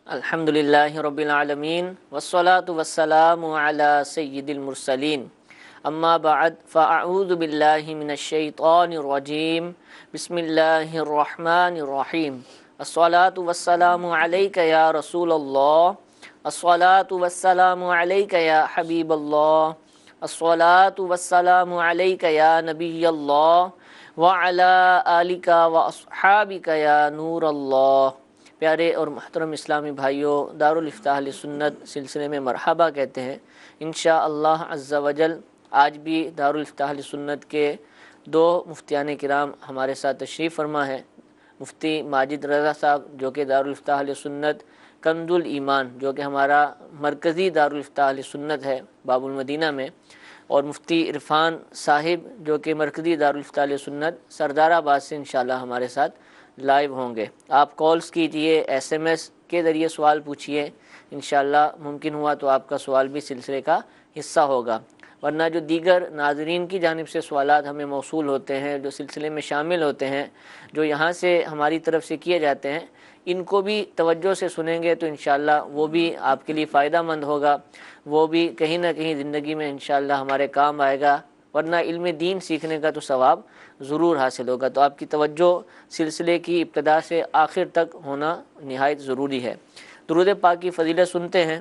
الحمدللہ رب العالمین والصلاة والسلام علی سید المرسلین اما بعد فاعوذ باللہ من الشیطان الرجیم بسم اللہ الرحمن الرحیم الصلاة والسلام علیک یا رسول اللہ الصلاة والسلام علیک یا حبیب اللہ الصلاة والسلام علیک یا نبی اللہ وعلی آلک واصحابک یا نور اللہ۔ پیارے اور محترم اسلامی بھائیوں، دارالافتاح اہل سنت سلسلے میں مرحبا کہتے ہیں۔ انشاءاللہ عز و جل آج بھی دارالافتاح اہل سنت کے دو مفتیان کرام ہمارے ساتھ تشریف فرما ہے۔ مفتی ماجد رضا صاحب جو کہ دارالافتاح اہل سنت کنز الایمان جو کہ ہمارا مرکزی دارالافتاح اہل سنت ہے باب المدینہ میں، اور مفتی عرفان صاحب جو کہ مرکزی دارالافتاح اہل سنت سردار آباد سے انشاءاللہ ہمارے ساتھ لائیو ہوں گے۔ آپ کالز کیجئے، ایس ایم ایس کے ذریعے سوال پوچھئے، انشاءاللہ ممکن ہوا تو آپ کا سوال بھی سلسلے کا حصہ ہوگا، ورنہ جو دیگر ناظرین کی جانب سے سوالات ہمیں موصول ہوتے ہیں، جو سلسلے میں شامل ہوتے ہیں، جو یہاں سے ہماری طرف سے کیے جاتے ہیں، ان کو بھی توجہ سے سنیں گے تو انشاءاللہ وہ بھی آپ کے لیے فائدہ مند ہوگا، وہ بھی کہیں نہ کہیں زندگی میں انشاءاللہ ہمارے کام آئے گا، ورنہ علم دین سیکھنے کا تو ثواب ضرور حاصل ہوگا۔ تو آپ کی توجہ سلسلے کی ابتدا سے آخر تک ہونا نہایت ضروری ہے۔ درود پاک کی فضیلت سنتے ہیں۔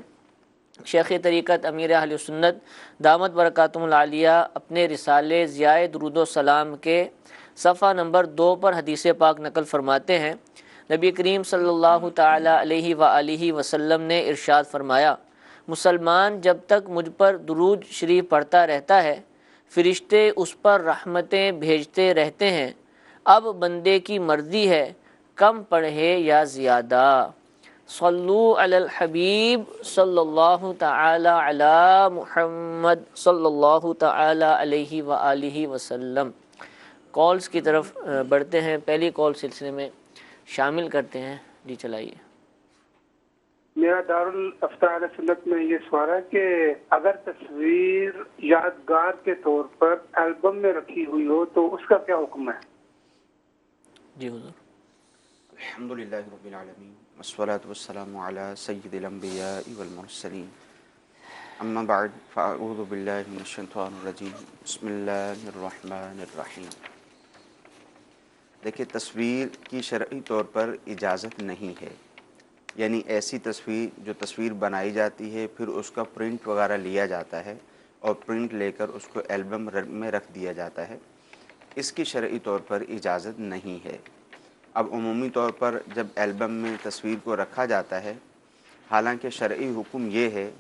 شیخ طریقت امیر اہل سنت دامت برکاتہم العالیہ اپنے رسالے ضیاء درود و سلام کے صفحہ نمبر 2 پر حدیث پاک نقل فرماتے ہیں، نبی کریم صلی اللہ تعالی علیہ وآلہ وسلم نے ارشاد فرمایا، مسلمان جب تک مجھ پر درود شریف پڑھتا رہتا ہے فرشتے اس پر رحمتیں بھیجتے رہتے ہیں، اب بندے کی مرضی ہے کم پڑھے یا زیادہ۔ صلو علی الحبیب صلی اللہ تعالی علی محمد صلی اللہ تعالی علیہ وآلہ وسلم۔ کالز کی طرف بڑھتے ہیں، پہلی کال سلسلے میں شامل کرتے ہیں۔ جی چلائیے۔ میرا دارالافتاح اہل سنت میں یہ سوال ہے کہ اگر تصویر یادگار کے طور پر البم میں رکھی ہوئی ہو تو اس کا کیا حکم ہے؟ جی حضور۔ الحمدللہ رب العالمین والصلاة والسلام علی سید الانبیاء والمرسلین، اما بعد فاعوذ باللہ من الشیطان الرجیم، بسم اللہ الرحمن الرحیم۔ دیکھیں، تصویر کی شرعی طور پر اجازت نہیں ہے، یعنی ایسی تصویر جو تصویر بنائی جاتی ہے پھر اس کا پرنٹ وغیرہ لیا جاتا ہے اور پرنٹ لے کر اس کو البم میں رکھ دیا جاتا ہے، اس کی شرعی طور پر اجازت نہیں ہے۔ اب عمومی طور پر جب البم میں تصویر کو رکھا جاتا ہے، حالانکہ شرعی حکم یہ ہے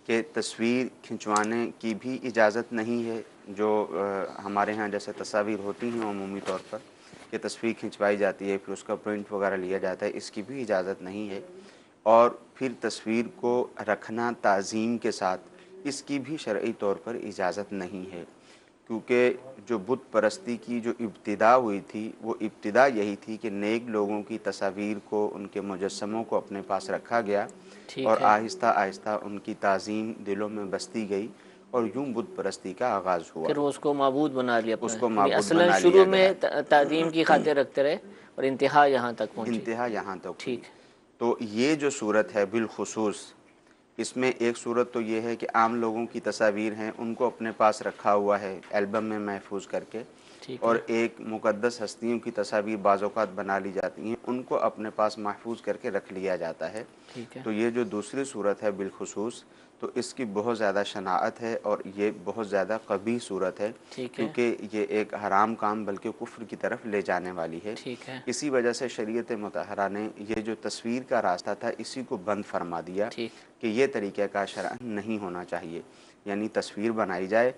کہ تصویر کھنچوانے کی بھی اجازت نہیں ہے، جو ہمارے ہاں جیسے تصاویر ہوتی ہیں عمومی طور پر کہ تصویر کھنچوائی جاتی ہے پھر اس کا پرنٹ وغیرہ لیا جاتا ہے، اس کی بھی اجازت نہیں ہے۔ اور پھر تصویر کو رکھنا تعظیم کے ساتھ، اس کی بھی شرعی طور پر اجازت نہیں ہے، کیونکہ جو بت پرستی کی جو ابتدا ہوئی تھی وہ ابتدا یہی تھی کہ نیک لوگوں کی تصاویر کو، ان کے مجسموں کو اپنے پاس رکھا گیا اور آہستہ آہستہ ان کی تعظیم دلوں میں بستی گئی اور یوں بت پرستی کا آغاز ہوا، پھر اس کو معبود بنا لیا، اس کو معبود اصلاً بنا شروع لیا میں گیا، تعظیم کی خاطر رکھتے رہے اور انتہا یہاں تک پہنچی۔ انتہا یہاں تک ہوئی۔ ٹھیک۔ تو یہ جو صورت ہے بالخصوص، اس میں ایک صورت تو یہ ہے کہ عام لوگوں کی تصاویر ہیں ان کو اپنے پاس رکھا ہوا ہے البم میں محفوظ کر کے، اور ایک مقدس ہستیوں کی تصاویر بعض اوقات بنا لی جاتی ہیں، ان کو اپنے پاس محفوظ کر کے رکھ لیا جاتا ہے۔ تو یہ جو دوسری صورت ہے بالخصوص، تو اس کی بہت زیادہ شناعت ہے اور یہ بہت زیادہ قبیح صورت ہے، کیونکہ یہ ایک حرام کام بلکہ کفر کی طرف لے جانے والی ہے۔ اسی وجہ سے شریعت مطہرہ نے یہ جو تصویر کا راستہ تھا اسی کو بند فرما دیا کہ یہ طریقہ کا شرعاً نہیں ہونا چاہیے، یعنی تصویر بنائی جائے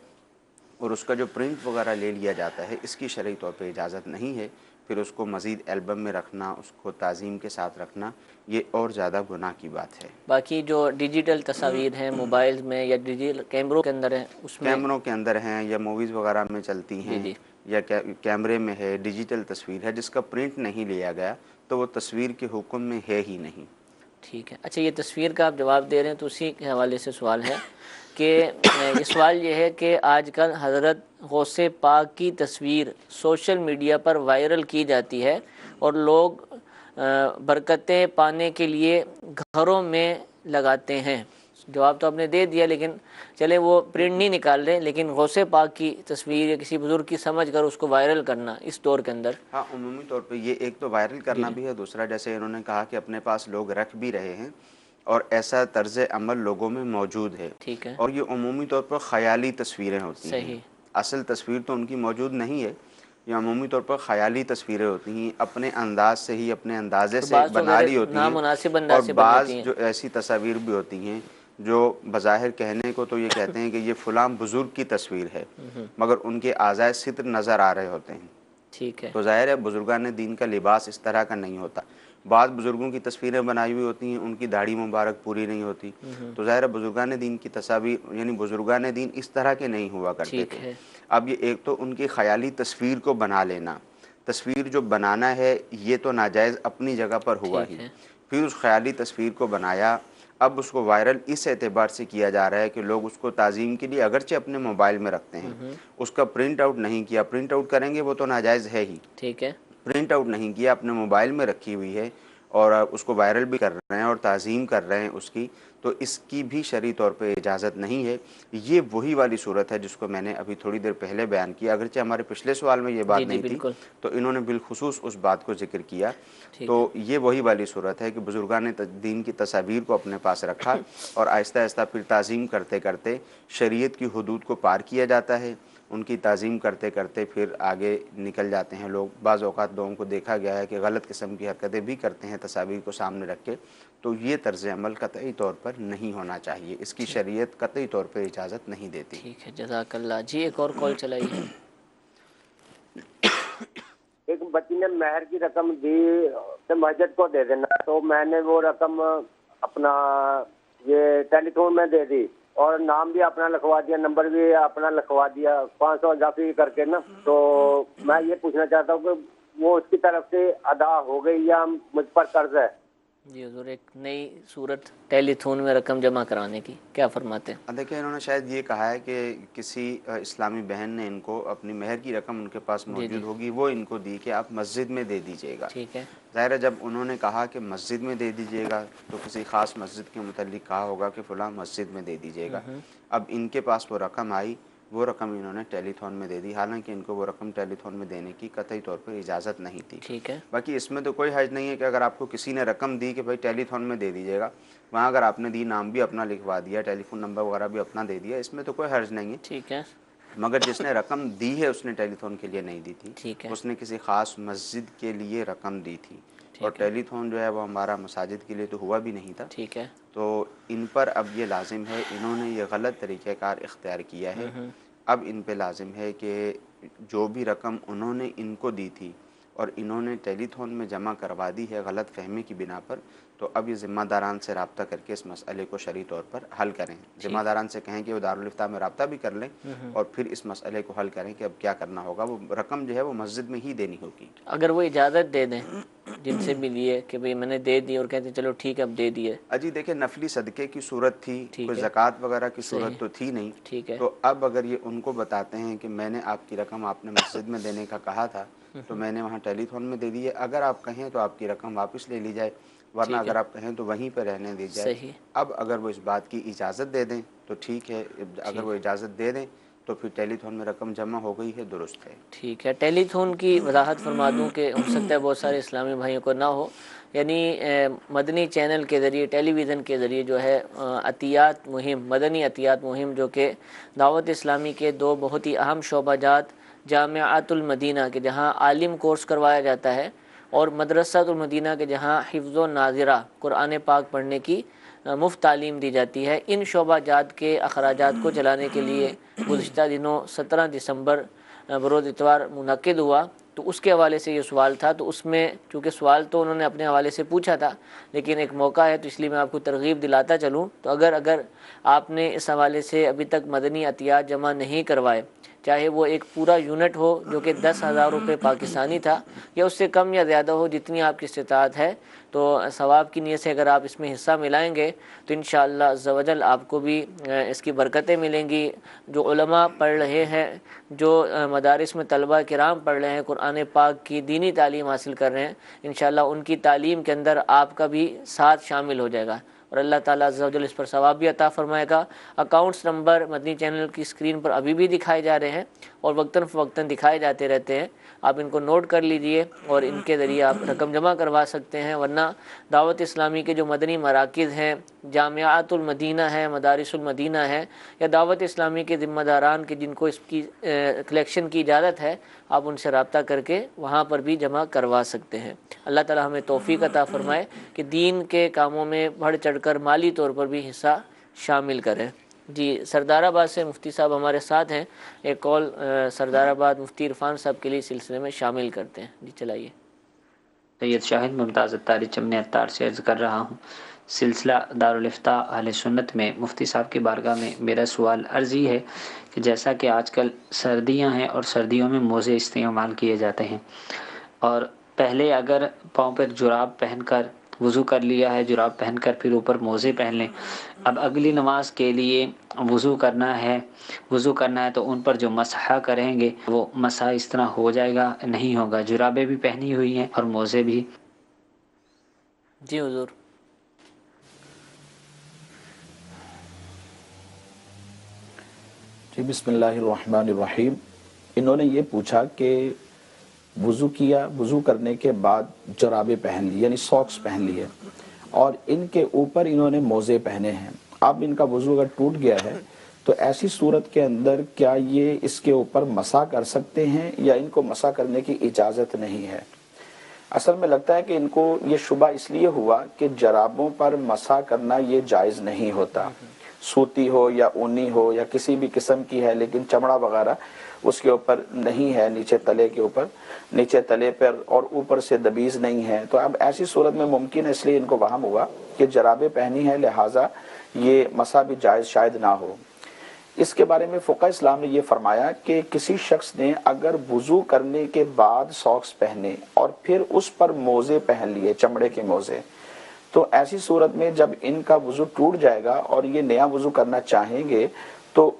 اور اس کا جو پرنٹ وغیرہ لے لیا جاتا ہے اس کی شرعی طور پہ اجازت نہیں ہے، پھر اس کو مزید البم میں رکھنا، اس کو تعظیم کے ساتھ رکھنا، یہ اور زیادہ گناہ کی بات ہے۔ باقی جو ڈیجیٹل تصاویر ہیں موبائل میں یا ڈیجیٹل کیمروں کے اندر ہیں، اس میں کیمروں کے اندر ہیں یا موویز وغیرہ میں چلتی ہیں یا کیمرے میں ہے، ڈیجیٹل تصویر ہے جس کا پرنٹ نہیں لیا گیا تو وہ تصویر کے حکم میں ہے ہی نہیں۔ ٹھیک ہے۔ اچھا، یہ تصویر کا آپ جواب دے رہے ہیں تو اسی کے حوالے سے سوال ہے کہ یہ سوال یہ ہے کہ آج کل حضرت غوث پاک کی تصویر سوشل میڈیا پر وائرل کی جاتی ہے اور لوگ برکتیں پانے کے لیے گھروں میں لگاتے ہیں؟ جواب تو آپ نے دے دیا، لیکن چلے وہ پرنٹ نہیں نکال رہے، لیکن غوث پاک کی تصویر یا کسی بزرگ کی سمجھ کر اس کو وائرل کرنا اس دور کے اندر۔ ہاں، عمومی طور پہ یہ ایک تو وائرل کرنا بھی ہے، دوسرا جیسے انہوں نے کہا کہ اپنے پاس لوگ رکھ بھی رہے ہیں اور ایسا طرز عمل لوگوں میں موجود ہے، ٹھیک ہے، اور یہ عمومی طور پر خیالی تصویریں ہوتی ہیں، صحیح، اصل تصویر تو ان کی موجود نہیں ہے، یہ عمومی طور پر خیالی تصویریں ہوتی ہیں، اپنے انداز سے ہی، اپنے اندازے اور سے بعض تو بنا غیر لی ہوتی ہیں، نامناسب اور انداز سے بن بعض جاتی ہیں۔ جو ایسی تصاویر بھی ہوتی ہیں جو بظاہر کہنے کو تو یہ کہتے ہیں کہ یہ فلاں بزرگ کی تصویر ہے، مگر ان کے اعضائے ستر نظر آ رہے ہوتے ہیں۔ ٹھیک ہے، تو ظاہر ہے بزرگان دین کا لباس اس طرح کا نہیں ہوتا، بعض بزرگوں کی تصویریں بنائی ہوئی ہوتی ہیں، ان کی داڑھی مبارک پوری نہیں ہوتی، تو ظاہر ہے بزرگان دین کی تصاویر، یعنی بزرگان دین اس طرح کے نہیں ہوا کرتے ٹھیک تھے۔ ہے، اب یہ ایک تو ان کی خیالی تصویر کو بنا لینا، تصویر جو بنانا ہے یہ تو ناجائز اپنی جگہ پر ہوا ہی، ٹھیک ہے، پھر اس خیالی تصویر کو بنایا، اب اس کو وائرل اس اعتبار سے کیا جا رہا ہے کہ لوگ اس کو تعظیم کے لیے اگرچہ اپنے موبائل میں رکھتے ہیں، اس کا پرنٹ آؤٹ نہیں کیا، پرنٹ آؤٹ کریں گے وہ تو ناجائز ہے ہی، ٹھیک ہے، پرنٹ آؤٹ نہیں کیا، اپنے موبائل میں رکھی ہوئی ہے اور اس کو وائرل بھی کر رہے ہیں اور تعظیم کر رہے ہیں اس کی، تو اس کی بھی شرعی طور پہ اجازت نہیں ہے۔ یہ وہی والی صورت ہے جس کو میں نے ابھی تھوڑی دیر پہلے بیان کیا، اگرچہ ہمارے پچھلے سوال میں یہ جی بات جی نہیں تھی بالکل، تو انہوں نے بالخصوص اس بات کو ذکر کیا۔ ٹھیک ہے، تو یہ وہی والی صورت ہے کہ بزرگان دین کی تصاویر کو اپنے پاس رکھا اور آہستہ آہستہ پھر تعظیم کرتے کرتے شریعت کی حدود کو پار کیا جاتا ہے، ان کی تعظیم کرتے کرتے پھر آگے نکل جاتے ہیں لوگ۔ بعض اوقات لوگوں کو دیکھا گیا ہے کہ غلط قسم کی حرکتیں بھی کرتے ہیں تصاویر کو سامنے رکھ کے، تو یہ طرز عمل قطعی طور پر نہیں ہونا چاہیے، اس کی شریعت قطعی طور پر اجازت نہیں دیتی۔ ٹھیک ہے، جزاک اللہ۔ جی ایک اور کال چلائیے۔ ایک بچی نے مہر کی رقم دی کہ مسجد کو دے دینا، تو میں نے وہ رقم اپنا یہ ٹیلی فون میں دے دی اور نام بھی اپنا لکھوا دیا، نمبر بھی اپنا لکھوا دیا 500 اضافی کر کے نا۔ تو میں یہ پوچھنا چاہتا ہوں کہ وہ اس کی طرف سے ادا ہو گئی یا مجھ پر قرض ہے؟ جی حضور، ایک نئی صورت ٹیلی تھون میں رقم جمع کرانے کی، کیا فرماتے ہیں؟ دیکھیں انہوں نے شاید یہ کہا ہے کہ کسی اسلامی بہن نے ان کو اپنی مہر کی رقم ان کے پاس جی موجود جی ہوگی، وہ ان کو دی کہ آپ مسجد میں دے دیجئے گا۔ ٹھیک ہے، ظاہر ہے جب انہوں نے کہا کہ مسجد میں دے دیجئے گا تو کسی خاص مسجد کے متعلق کہا ہوگا کہ فلاں مسجد میں دے دیجئے گا۔ اب ان کے پاس وہ رقم آئی، وہ رقم انہوں نے ٹیلی تھون میں دے دی، حالانکہ ان کو وہ رقم ٹیلی تھون میں دینے کی قطعی طور پر اجازت نہیں تھی۔ ٹھیک ہے، باقی اس میں تو کوئی حرج نہیں ہے کہ اگر آپ کو کسی نے رقم دی کہ بھائی ٹیلی تھون میں دے دیجئے گا، وہاں اگر آپ نے دی، نام بھی اپنا لکھوا دیا، ٹیلی فون نمبر وغیرہ بھی اپنا دے دیا، اس میں تو کوئی حرج نہیں ہے۔ ٹھیک ہے، مگر جس نے رقم دی ہے اس نے ٹیلی تھون کے لیے نہیں دی تھی، ٹھیک ہے، اس نے کسی خاص مسجد کے لیے رقم دی تھی، اور ٹھیک ہے، ٹیلی تھون جو ہے وہ ہمارا مساجد کے لیے تو ہوا بھی نہیں تھا، ٹھیک ہے، تو ان پر اب یہ لازم ہے، انہوں نے یہ غلط طریقہ کار اختیار کیا ہے، اب ان پہ لازم ہے کہ جو بھی رقم انہوں نے ان کو دی تھی اور انہوں نے ٹیلی تھون میں جمع کروا دی ہے غلط فہمی کی بنا پر، تو اب یہ ذمہ داران سے رابطہ کر کے اس مسئلے کو شرعی طور پر حل کریں، ذمہ داران سے کہیں کہ وہ دارالفتاء میں رابطہ بھی کر لیں اور پھر اس مسئلے کو حل کریں کہ اب کیا کرنا ہوگا، وہ رقم جو ہے وہ مسجد میں ہی دینی ہوگی۔ اگر وہ اجازت دے دیں جن سے بھی لیے کہ بھئی میں نے دے دی اور کہتے ہیں چلو ٹھیک ہے اب دے دیے، اجی دیکھیں نفلی صدقے کی صورت تھی، ٹھیک کوئی ہے، زکوٰۃ وغیرہ کی صحیح، صورت تو تھی نہیں، ٹھیک ہے، تو اب اگر یہ ان کو بتاتے ہیں کہ میں نے آپ کی رقم آپ نے مسجد میں دینے کا کہا تھا تو میں نے وہاں ٹیلی فون میں دے دی ہے، اگر آپ کہیں تو آپ کی رقم واپس لے لی جائے، ورنہ ٹھیک ہے، اگر آپ کہیں تو وہیں پہ رہنے دی جائے۔ صحیح، اب اگر وہ اس بات کی اجازت دے دیں تو ٹھیک ہے، اگر وہ اجازت دے دیں تو پھر ٹیلی تھون میں رقم جمع ہو گئی ہے، درست ہے۔ ٹھیک ہے۔ ٹیلی تھون کی وضاحت فرما دوں کہ ہو سکتا ہے بہت سارے اسلامی بھائیوں کو نہ ہو، یعنی مدنی چینل کے ذریعے، ٹیلی ویژن کے ذریعے جو ہے عطیات مہم، مدنی عطیات مہم، جو کہ دعوت اسلامی کے دو بہت ہی اہم شعبہ جات جامعۃ المدینہ کے جہاں عالم کورس کروایا جاتا ہے اور مدرسۃ المدینہ کے جہاں حفظ و ناظرہ قرآن پاک پڑھنے کی مفت تعلیم دی جاتی ہے، ان شعبہ جات کے اخراجات کو چلانے کے لیے گزشتہ دنوں 17 دسمبر بروز اتوار منعقد ہوا، تو اس کے حوالے سے یہ سوال تھا، تو اس میں چونکہ سوال تو انہوں نے اپنے حوالے سے پوچھا تھا لیکن ایک موقع ہے تو اس لیے میں آپ کو ترغیب دلاتا چلوں، تو اگر آپ نے اس حوالے سے ابھی تک مدنی عطیات جمع نہیں کروائے چاہے وہ ایک پورا یونٹ ہو جو کہ 10,000 روپے پاکستانی تھا، یا اس سے کم یا زیادہ ہو، جتنی آپ کی استطاعت ہے، تو ثواب کی نیت سے اگر آپ اس میں حصہ ملائیں گے تو انشاءاللہ عز و جل آپ کو بھی اس کی برکتیں ملیں گی۔ جو علماء پڑھ رہے ہیں، جو مدارس میں طلبہ کرام پڑھ رہے ہیں، قرآن پاک کی دینی تعلیم حاصل کر رہے ہیں، انشاءاللہ ان کی تعلیم کے اندر آپ کا بھی ساتھ شامل ہو جائے گا، اور اللہ تعالیٰ عز و جل اس پر ثواب بھی عطا فرمائے گا۔ اکاؤنٹس نمبر مدنی چینل کی اسکرین پر ابھی بھی دکھائے جا رہے ہیں اور وقتاً فوقتاً دکھائے جاتے رہتے ہیں، آپ ان کو نوٹ کر لیجئے اور ان کے ذریعے آپ رقم جمع کروا سکتے ہیں۔ ورنہ دعوت اسلامی کے جو مدنی مراکز ہیں، جامعات المدینہ ہے، مدارس المدینہ ہے، یا دعوت اسلامی کے ذمہ داران کے جن کو اس کی کلیکشن کی اجازت ہے، آپ ان سے رابطہ کر کے وہاں پر بھی جمع کروا سکتے ہیں۔ اللہ تعالی ہمیں توفیق عطا فرمائے کہ دین کے کاموں میں بڑھ چڑھ کر مالی طور پر بھی حصہ شامل کریں۔ جی، سردار آباد سے مفتی صاحب ہمارے ساتھ ہیں، ایک کال سردار آباد مفتی عرفان صاحب کے لیے سلسلے میں شامل کرتے ہیں۔ جی چلائیے۔ سید شاہد ممتاز اتاری چمن اتار سے عرض کر رہا ہوں، سلسلہ دارالفتاء اہل سنت میں مفتی صاحب کی بارگاہ میں میرا سوال عرضی ہے کہ جیسا کہ آج کل سردیاں ہیں اور سردیوں میں موزے استعمال کیے جاتے ہیں، اور پہلے اگر پاؤں پر جراب پہن کر وضو کر لیا ہے، جراب پہن کر پھر اوپر موزے پہن لیں، اب اگلی نماز کے لیے وضو کرنا ہے تو ان پر جو مسح کریں گے وہ مسح اس طرح ہو جائے گا، نہیں ہوگا؟ جرابیں بھی پہنی ہوئی ہیں اور موزے بھی۔ جی حضور۔ جی بسم اللہ الرحمن الرحیم۔ انہوں نے یہ پوچھا کہ وضو کیا، وضو کرنے کے بعد جرابیں پہن لی یعنی ساکس پہن لی ہے، اور ان کے اوپر انہوں نے موزے پہنے ہیں۔ اب ان کا وضو اگر ٹوٹ گیا ہے تو ایسی صورت کے اندر کیا یہ اس کے اوپر مسح کر سکتے ہیں یا ان کو مسح کرنے کی اجازت نہیں ہے؟ اصل میں لگتا ہے کہ ان کو یہ شبہ اس لیے ہوا کہ جرابوں پر مسح کرنا یہ جائز نہیں ہوتا، سوتی ہو یا اونی ہو یا کسی بھی قسم کی ہے، لیکن چمڑا وغیرہ اس کے اوپر نہیں ہے، نیچے تلے کے اوپر، نیچے تلے پر، اور اوپر سے دبیز نہیں ہے، تو اب ایسی صورت میں ممکن ہے، اس لیے ان کو وہم ہوا کہ جرابیں پہنی ہیں لہٰذا یہ مسح بھی جائز شاید نہ ہو۔ اس کے بارے میں فقہ اسلام نے یہ فرمایا کہ کسی شخص نے اگر وضو کرنے کے بعد ساکس پہنے اور پھر اس پر موزے پہن لیے، چمڑے کے موزے، تو ایسی صورت میں جب ان کا وضو ٹوٹ جائے گا اور یہ نیا وضو کرنا چاہیں گے تو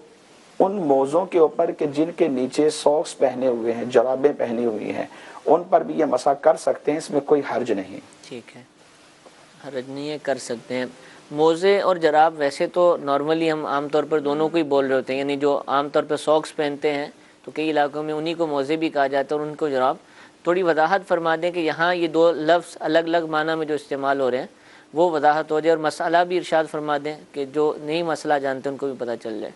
ان موزوں کے اوپر کہ جن کے نیچے ساکس پہنے ہوئے ہیں، جرابیں پہنی ہوئی ہیں، ان پر بھی یہ مسح کر سکتے ہیں، اس میں کوئی حرج نہیں۔ ٹھیک ہے، حرج نہیں ہے، کر سکتے ہیں۔ موزے اور جراب ویسے تو نارملی ہم عام طور پر دونوں کو ہی بول رہے ہوتے ہیں، یعنی جو عام طور پر ساکس پہنتے ہیں تو کئی علاقوں میں انہی کو موزے بھی کہا جاتا ہے اور ان کو جراب۔ تھوڑی وضاحت فرما دیں کہ یہاں یہ دو لفظ الگ الگ معنی میں جو استعمال ہو رہے ہیں وہ وضاحت ہو جائے، اور مسئلہ بھی ارشاد فرما دیں کہ جو نئی مسئلہ جانتے ہیں ان کو بھی پتہ چل جائے۔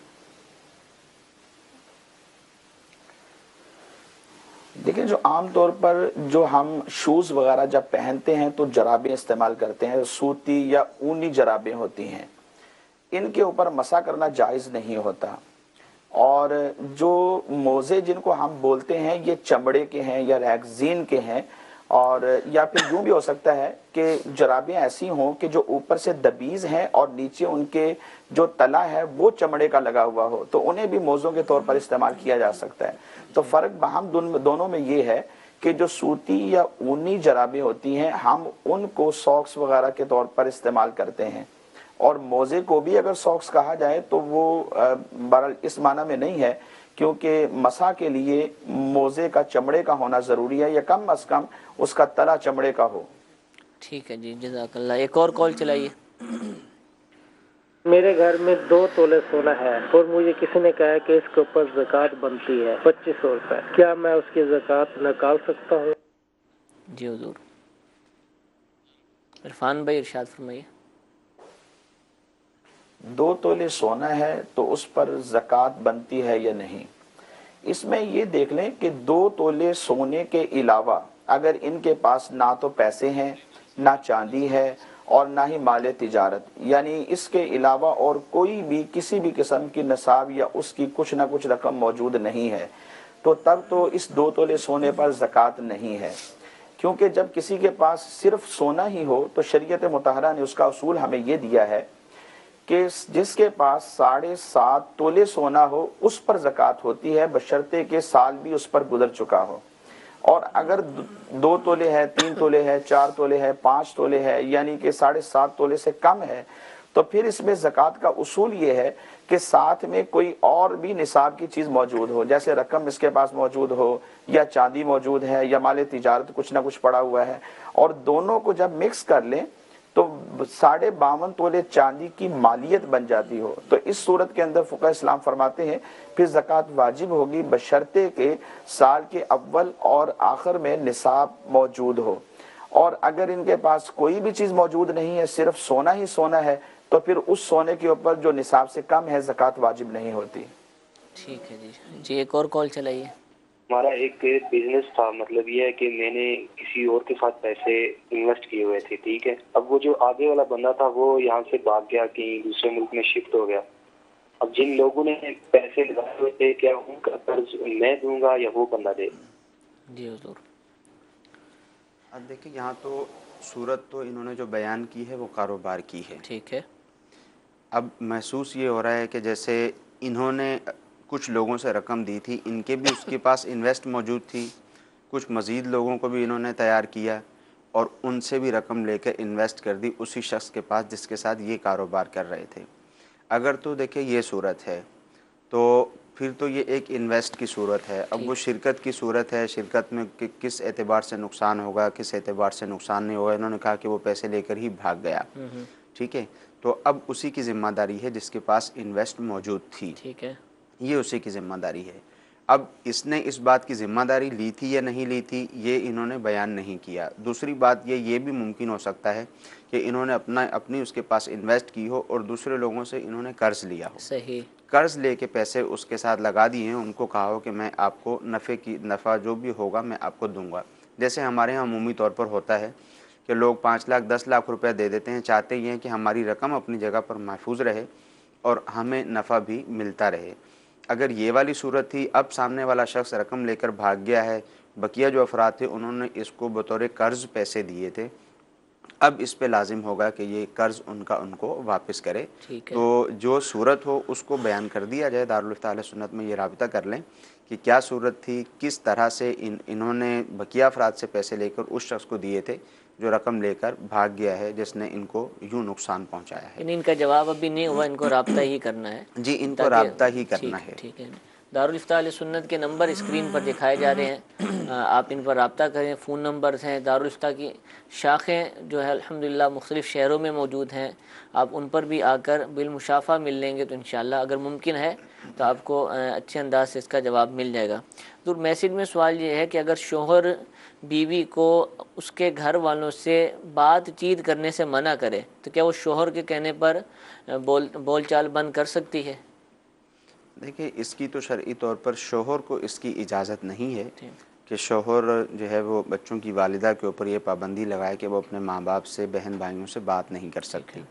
دیکھیں، جو عام طور پر جو ہم شوز وغیرہ جب پہنتے ہیں تو جرابیں استعمال کرتے ہیں، سوتی یا اونی جرابیں ہوتی ہیں، ان کے اوپر مسح کرنا جائز نہیں ہوتا۔ اور جو موزے جن کو ہم بولتے ہیں یہ چمڑے کے ہیں یا ریگزین کے ہیں، اور یا پھر یوں بھی ہو سکتا ہے کہ جرابیں ایسی ہوں کہ جو اوپر سے دبیز ہیں اور نیچے ان کے جو تلا ہے وہ چمڑے کا لگا ہوا ہو، تو انہیں بھی موزوں کے طور پر استعمال کیا جا سکتا ہے۔ تو فرق باہم دونوں میں یہ ہے کہ جو سوتی یا اونی جرابیں ہوتی ہیں ہم ان کو ساکس وغیرہ کے طور پر استعمال کرتے ہیں، اور موزے کو بھی اگر ساکس کہا جائے تو وہ بہرحال اس معنی میں نہیں ہے، کیونکہ مسح کے لیے موزے کا چمڑے کا ہونا ضروری ہے، یا کم از کم اس کا تلا چمڑے کا ہو۔ ٹھیک ہے جی، جزاک اللہ۔ ایک اور کال چلائیے۔ میرے گھر میں 2 تولے سونا ہے اور مجھے کسی نے کہا کہ اس کے اوپر زکوٰۃ بنتی ہے 2500 روپے، کیا میں اس کی زکوٰۃ نکال سکتا ہوں؟ جی حضور۔ عرفان بھائی ارشاد فرمائیے۔ 2 تولے سونا ہے تو اس پر زکوٰۃ بنتی ہے یا نہیں؟ اس میں یہ دیکھ لیں کہ 2 تولے سونے کے علاوہ اگر ان کے پاس نہ تو پیسے ہیں، نہ چاندی ہے، اور نہ ہی مال تجارت، یعنی اس کے علاوہ اور کوئی بھی کسی بھی قسم کی نصاب یا اس کی کچھ نہ کچھ رقم موجود نہیں ہے، تو تب تو اس 2 تولے سونے پر زکوٰۃ نہیں ہے۔ کیونکہ جب کسی کے پاس صرف سونا ہی ہو تو شریعت مطہرہ نے اس کا اصول ہمیں یہ دیا ہے کہ جس کے پاس 7.5 تولے سونا ہو اس پر زکوٰۃ ہوتی ہے، بشرطے کہ سال بھی اس پر گزر چکا ہو۔ اور اگر 2 تولے ہے، 3 تولے ہے، 4 تولے ہے، 5 تولے ہے، یعنی کہ 7.5 تولے سے کم ہے، تو پھر اس میں زکوٰۃ کا اصول یہ ہے کہ ساتھ میں کوئی اور بھی نصاب کی چیز موجود ہو، جیسے رقم اس کے پاس موجود ہو، یا چاندی موجود ہے، یا مال تجارت کچھ نہ کچھ پڑا ہوا ہے، اور دونوں کو جب مکس کر لیں تو 52.5 تولے چاندی کی مالیت بن جاتی ہو، تو اس صورت کے اندر فقہ اسلام فرماتے ہیں پھر زکوٰۃ واجب ہوگی، بشرطے کہ سال کے اول اور آخر میں نصاب موجود ہو۔ اور اگر ان کے پاس کوئی بھی چیز موجود نہیں ہے، صرف سونا ہی سونا ہے، تو پھر اس سونے کے اوپر جو نصاب سے کم ہے زکوٰۃ واجب نہیں ہوتی۔ ٹھیک ہے جی، ایک اور کال چلائیے۔ ہمارا ایک بزنس تھا، مطلب یہ ہے کہ میں نے کسی اور کے ساتھ پیسے انویسٹ کیے ہوئے تھے، ٹھیک ہے۔ اب وہ جو آگے والا بندہ تھا وہ یہاں سے بھاگ گیا، کہیں دوسرے ملک میں شفٹ ہو گیا۔ اب جن لوگوں نے پیسے لگائے ہوئے تھے، کیا ان کا قرض میں دوں گا یا وہ بندہ دے؟ جی حضور۔ اب دیکھیں یہاں تو صورت تو انہوں نے جو بیان کی ہے وہ کاروبار کی ہے، ٹھیک ہے۔ اب محسوس یہ ہو رہا ہے کہ جیسے انہوں نے کچھ لوگوں سے رقم دی تھی، ان کے بھی اس کے پاس انویسٹ موجود تھی، کچھ مزید لوگوں کو بھی انہوں نے تیار کیا اور ان سے بھی رقم لے کر انویسٹ کر دی اسی شخص کے پاس جس کے ساتھ یہ کاروبار کر رہے تھے۔ اگر تو دیکھیں یہ صورت ہے تو پھر تو یہ ایک انویسٹ کی صورت ہے۔ اب وہ شرکت کی صورت ہے، شرکت میں کس اعتبار سے نقصان ہوگا، کس اعتبار سے نقصان نہیں ہوگا، انہوں نے کہا کہ وہ پیسے لے کر ہی بھاگ گیا، ٹھیک ہے، تو اب اسی کی ذمہ داری ہے جس کے پاس انویسٹ موجود تھی، ٹھیک ہے، یہ اسی کی ذمہ داری ہے۔ اب اس نے اس بات کی ذمہ داری لی تھی یا نہیں لی تھی یہ انہوں نے بیان نہیں کیا۔ دوسری بات یہ بھی ممکن ہو سکتا ہے کہ انہوں نے اپنی اس کے پاس انویسٹ کی ہو اور دوسرے لوگوں سے انہوں نے قرض لیا ہو، صحیح، قرض لے کے پیسے اس کے ساتھ لگا دیے ہیں، ان کو کہا ہو کہ میں آپ کو نفع جو بھی ہوگا میں آپ کو دوں گا۔ جیسے ہمارے ہاں عمومی طور پر ہوتا ہے کہ لوگ 5 لاکھ 10 لاکھ روپے دے دیتے ہیں، چاہتے یہ ہیں کہ ہماری رقم اپنی جگہ پر محفوظ رہے اور ہمیں نفع بھی ملتا رہے۔ اگر یہ والی صورت تھی، اب سامنے والا شخص رقم لے کر بھاگ گیا ہے، بقیہ جو افراد تھے انہوں نے اس کو بطور قرض پیسے دیے تھے، اب اس پہ لازم ہوگا کہ یہ قرض ان کو واپس کرے۔ تو جو صورت ہو اس کو بیان کر دیا جائے، دارالفتہ اہل سنت میں یہ رابطہ کر لیں کہ کیا صورت تھی، کس طرح سے انہوں نے بقیہ افراد سے پیسے لے کر اس شخص کو دیے تھے جو رقم لے کر بھاگ گیا ہے، جس نے ان کو یوں نقصان پہنچایا ہے۔ ان کا جواب ابھی نہیں ہوا، ان کو رابطہ ہی کرنا ہے۔ جی، ان کو رابطہ ہی کرنا ہے۔ ٹھیک ہے، دارالفتہ اہل سنت کے نمبر اسکرین پر دکھائے جا رہے ہیں، آپ ان پر رابطہ کریں۔ فون نمبرز ہیں، دارالفتہ کی شاخیں جو ہے الحمدللہ مختلف شہروں میں موجود ہیں، آپ ان پر بھی آ کر بالمشافہ مل لیں گے تو انشاءاللہ اگر ممکن ہے تو آپ کو اچھے انداز سے اس کا جواب مل جائے گا۔ تو میسیج میں سوال یہ ہے کہ اگر شوہر بیوی کو اس کے گھر والوں سے بات چیت کرنے سے منع کرے تو کیا وہ شوہر کے کہنے پر بول چال بند کر سکتی ہے؟ دیکھیں اس کی تو شرعی طور پر شوہر کو اس کی اجازت نہیں ہے کہ شوہر جو ہے وہ بچوں کی والدہ کے اوپر یہ پابندی لگائے کہ وہ اپنے ماں باپ سے، بہن بھائیوں سے بات نہیں کر سکتی،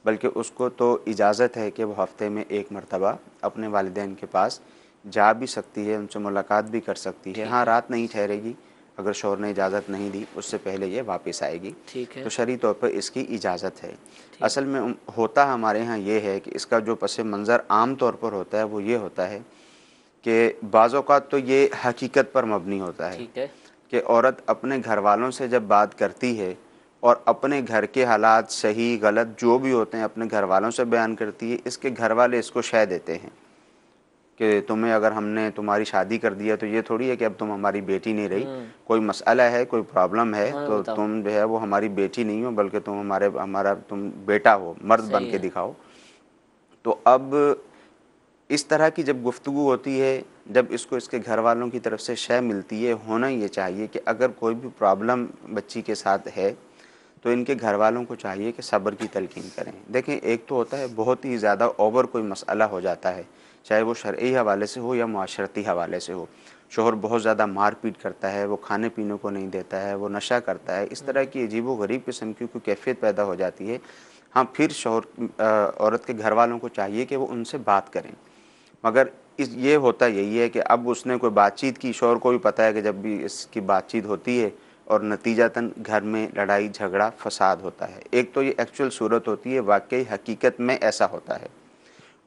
بلکہ اس کو تو اجازت ہے کہ وہ ہفتے میں 1 مرتبہ اپنے والدین کے پاس جا بھی سکتی ہے، ان سے ملاقات بھی کر سکتی ہے۔ ہاں، رات نہیں ٹھہرے گی، اگر شوہر نے اجازت نہیں دی اس سے پہلے یہ واپس آئے گی، تو شرعی طور پر اس کی اجازت ہے۔ اصل میں ہوتا ہمارے ہاں یہ ہے کہ اس کا جو پس منظر عام طور پر ہوتا ہے وہ یہ ہوتا ہے کہ بعض اوقات تو یہ حقیقت پر مبنی ہوتا ہے کہ عورت اپنے گھر والوں سے جب بات کرتی ہے اور اپنے گھر کے حالات صحیح غلط جو بھی ہوتے ہیں اپنے گھر والوں سے بیان کرتی ہے، اس کے گھر والے اس کو شے دیتے ہیں کہ تمہیں اگر ہم نے تمہاری شادی کر دیا تو یہ تھوڑی ہے کہ اب تم ہماری بیٹی نہیں رہی، کوئی مسئلہ ہے، کوئی پرابلم ہے تو تم جو ہے وہ ہماری بیٹی نہیں ہو بلکہ تم ہمارا تم بیٹا ہو، مرد بن کے دکھاؤ۔ تو اب اس طرح کی جب گفتگو ہوتی ہے، جب اس کو اس کے گھر والوں کی طرف سے شے ملتی ہے، ہونا یہ چاہیے کہ اگر کوئی بھی پرابلم بچی کے ساتھ ہے تو ان کے گھر والوں کو چاہیے کہ صبر کی تلقین کریں۔ دیکھیں ایک تو ہوتا ہے بہت ہی زیادہ اوور کوئی مسئلہ ہو جاتا ہے، چاہے وہ شرعی حوالے سے ہو یا معاشرتی حوالے سے ہو، شوہر بہت زیادہ مار پیٹ کرتا ہے، وہ کھانے پینے کو نہیں دیتا ہے، وہ نشہ کرتا ہے، اس طرح کی عجیب و غریب قسم کی کوئی کیفیت پیدا ہو جاتی ہے، ہاں پھر شوہر عورت کے گھر والوں کو چاہیے کہ وہ ان سے بات کریں۔ مگر یہ ہوتا یہی ہے کہ اب اس نے کوئی بات چیت کی، شوہر کو بھی پتہ ہے کہ جب بھی اس کی بات چیت ہوتی ہے اور نتیجتاً گھر میں لڑائی جھگڑا فساد ہوتا ہے۔ ایک تو یہ ایکچول صورت ہوتی ہے، واقعی حقیقت میں ایسا ہوتا ہے،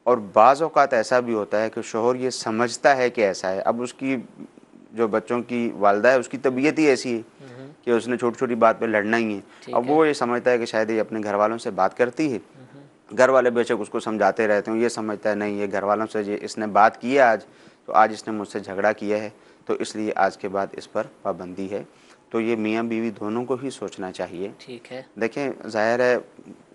اور بعض اوقات ایسا بھی ہوتا ہے کہ شوہر یہ سمجھتا ہے کہ ایسا ہے، اب اس کی جو بچوں کی والدہ ہے اس کی طبیعت ہی ایسی ہے کہ اس نے چھوٹی چھوٹی بات پہ لڑنا ہی ہے، اب وہ یہ سمجھتا ہے کہ شاید یہ اپنے گھر والوں سے بات کرتی ہے، گھر والے بے شک اس کو سمجھاتے رہتے ہیں، یہ سمجھتا ہے نہیں یہ گھر والوں سے اس نے بات کی ہے آج، تو آج اس نے مجھ سے جھگڑا کیا ہے، تو اس لیے آج کے بعد اس پر پابندی ہے۔ تو یہ میاں بیوی دونوں کو ہی سوچنا چاہیے۔ ٹھیک ہے، دیکھیں ظاہر ہے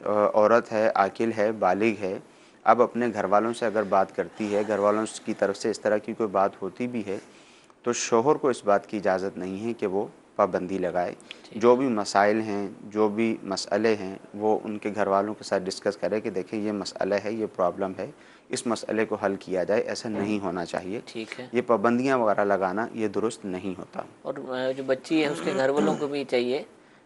عورت ہے، عاقل ہے، بالغ ہے، اب اپنے گھر والوں سے اگر بات کرتی ہے، گھر والوں کی طرف سے اس طرح کی کوئی بات ہوتی بھی ہے، تو شوہر کو اس بات کی اجازت نہیں ہے کہ وہ پابندی لگائے۔ جو بھی مسائل ہیں، جو بھی مسئلے ہیں، وہ ان کے گھر والوں کے ساتھ ڈسکس کرے کہ دیکھیں یہ مسئلہ ہے، یہ پرابلم ہے، اس مسئلے کو حل کیا جائے، ایسا نہیں ہونا چاہیے۔ ٹھیک ہے۔ یہ پابندیاں وغیرہ لگانا یہ درست نہیں ہوتا۔ اور جو بچی ہے اس کے گھر والوں کو بھی چاہیے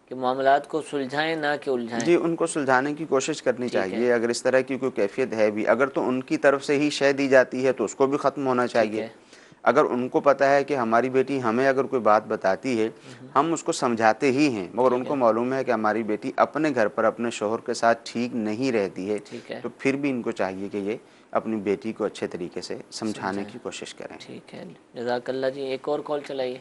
کہ معاملات کو سلجھائیں نہ کہ الجھائیں۔ جی، ان کو سلجھانے کی کوشش کرنی ٹھیک ہے، چاہیے، اگر اس طرح کی کوئی کیفیت ہے بھی، اگر تو ان کی طرف سے ہی شے دی جاتی ہے تو اس کو بھی ختم ہونا ٹھیک چاہیے۔ ہے، اگر ان کو پتہ ہے کہ ہماری بیٹی ہمیں اگر کوئی بات بتاتی ہے، ہم اس کو سمجھاتے ہی ہیں، مگر ان ٹھیک کو ہے، معلوم ہے کہ ہماری بیٹی اپنے گھر پر اپنے شوہر کے ساتھ ٹھیک نہیں رہتی ہے، ٹھیک ہے، تو پھر بھی ان کو چاہیے کہ یہ اپنی بیٹی کو اچھے طریقے سے سمجھانے سمجھائیں۔ کی کوشش کریں۔ ٹھیک ہے، جزاک اللہ جی۔ ایک اور کال چلائیے۔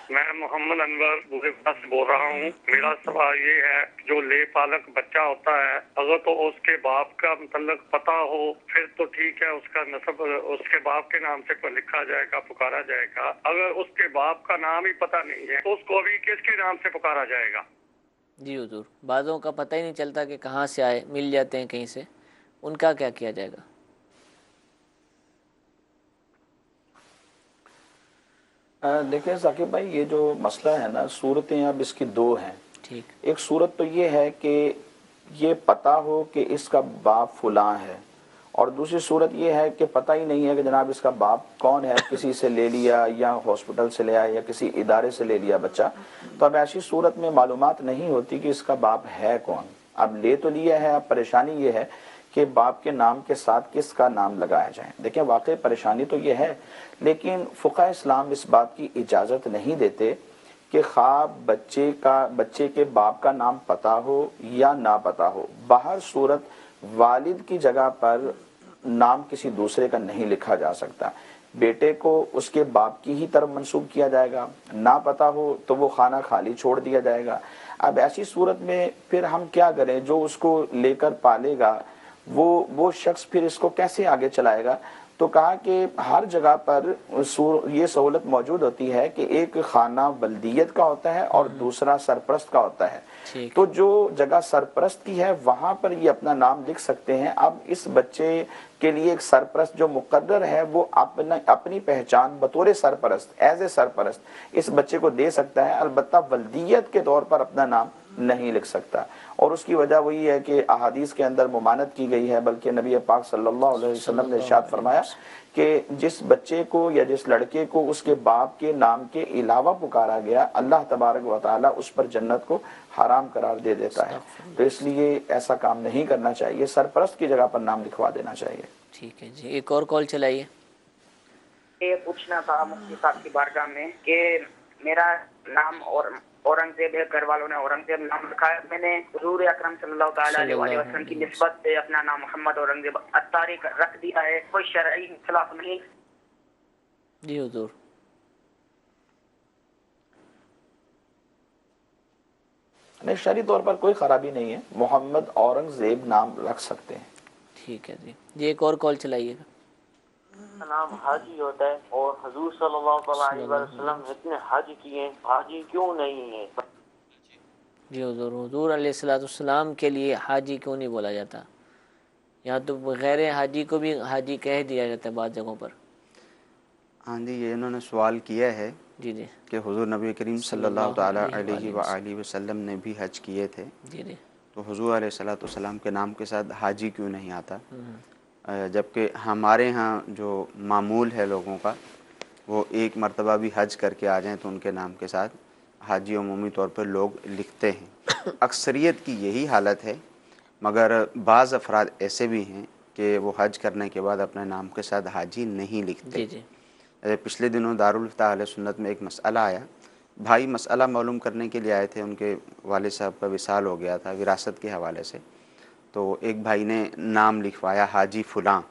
میں محمد انور بوڑھے سے بول رہا ہوں۔ میرا سوال یہ ہے جو لے پالک بچہ ہوتا ہے، اگر تو اس کے باپ کا متعلق پتہ ہو پھر تو ٹھیک ہے، اس کا نسب اس کے باپ کے نام سے لکھا جائے گا، پکارا جائے گا۔ اگر اس کے باپ کا نام ہی پتہ نہیں ہے تو اس کو بھی کس کے نام سے پکارا جائے گا؟ جی حضور، بعضوں کا پتہ ہی نہیں چلتا کہ کہاں سے آئے، مل جاتے ہیں کہیں سے، ان کا کیا کیا جائے گا؟ دیکھیں ثاقب بھائی، یہ جو مسئلہ ہے نا، صورتیں اب اس کی دو ہیں۔ ٹھیک، ایک صورت تو یہ ہے کہ یہ پتہ ہو کہ اس کا باپ فلاں ہے، اور دوسری صورت یہ ہے کہ پتہ ہی نہیں ہے کہ جناب اس کا باپ کون ہے، کسی سے لے لیا یا ہاسپٹل سے لے آیا یا کسی ادارے سے لے لیا بچہ، تو اب ایسی صورت میں معلومات نہیں ہوتی کہ اس کا باپ ہے کون۔ اب لے تو لیا ہے، اب پریشانی یہ ہے کہ باپ کے نام کے ساتھ کس کا نام لگایا جائے۔ دیکھیں واقعی پریشانی تو یہ ہے، لیکن فقہ اسلام اس بات کی اجازت نہیں دیتے کہ خواہ بچے کے باپ کا نام پتہ ہو یا نہ پتہ ہو، باہر صورت والد کی جگہ پر نام کسی دوسرے کا نہیں لکھا جا سکتا۔ بیٹے کو اس کے باپ کی ہی طرف منسوب کیا جائے گا، نہ پتہ ہو تو وہ خانہ خالی چھوڑ دیا جائے گا۔ اب ایسی صورت میں پھر ہم کیا کریں؟ جو اس کو لے کر پالے گا وہ شخص پھر اس کو کیسے آگے چلائے گا؟ تو کہا کہ ہر جگہ پر یہ سہولت موجود ہوتی ہے کہ ایک خانہ بلدیت کا ہوتا ہے اور دوسرا سرپرست کا ہوتا ہے۔ تو جو جگہ سرپرست کی ہے وہاں پر یہ اپنا نام لکھ سکتے ہیں۔ اب اس بچے کے لیے ایک سرپرست جو مقرر ہے وہ اپنی پہچان بطور سرپرست، ایز اے سرپرست اس بچے کو دے سکتا ہے، البتہ ولدیت کے طور پر اپنا نام نہیں لکھ سکتا۔ اور اس کی وجہ وہی ہے کہ احادیث کے اندر ممانعت کی گئی ہے، بلکہ نبی پاک صلی اللہ علیہ وسلم نے ارشاد فرمایا کہ جس بچے کو یا جس لڑکے کو اس کے باپ کے نام کے علاوہ پکارا گیا، اللہ تبارک و تعالیٰ اس پر جنت کو حرام قرار دے دیتا ہے۔ تو اس لیے ایسا کام نہیں کرنا چاہیے، سرپرست کی جگہ پر نام لکھوا دینا چاہیے۔ ٹھیک ہے جی، ایک اور کال چلائیے۔ یہ پوچھنا تھا مفتی صاحب کی بارگاہ میں کہ میرا نام اورنگزیب ہے، گھر والوں نے اورنگزیب نام رکھا ہے، میں نے حضور اکرم صلی اللہ تعالیٰ علیہ وسلم کی نسبت سے اپنا نام محمد اورنگزیب اتاری رکھ دیا ہے، کوئی شرعی خلاف نہیں؟ جی حضور، نہیں، شرعی طور پر کوئی خرابی نہیں ہے، محمد اورنگزیب نام رکھ سکتے ہیں۔ ٹھیک ہے جی، ایک اور کال چلائیے گا۔ نام حاجی ہوتا ہے اور حضور صلی اللہ علیہ وسلم اتنے حج کیے، حاجی کیوں نہیں ہے؟ جی حضور علیہ السلام کے لیے حاجی کیوں نہیں بولا جاتا؟ یہاں تو غیر حاجی کو بھی حاجی کہہ دیا جاتا ہے بعض جگہوں پر۔ ہاں جی، یہ انہوں نے سوال کیا ہے جی جی، کہ حضور نبی کریم صلی اللہ تعالیٰ علیہ وآلہ وسلم نے بھی حج کیے تھے، جی جی، تو حضور علیہ السلام کے نام کے ساتھ حاجی کیوں نہیں آتا؟ جبکہ ہمارے ہاں جو معمول ہے لوگوں کا، وہ ایک مرتبہ بھی حج کر کے آ جائیں تو ان کے نام کے ساتھ حاجی عمومی طور پر لوگ لکھتے ہیں۔ اکثریت کی یہی حالت ہے، مگر بعض افراد ایسے بھی ہیں کہ وہ حج کرنے کے بعد اپنے نام کے ساتھ حاجی نہیں لکھتے۔ جی جی، پچھلے دنوں دارالفتہ اہل سنت میں ایک مسئلہ آیا بھائی مسئلہ معلوم کرنے کے لیے آئے تھے، ان کے والد صاحب کا وصال ہو گیا تھا وراثت کے حوالے سے، تو ایک بھائی نے نام لکھوایا حاجی فلاں،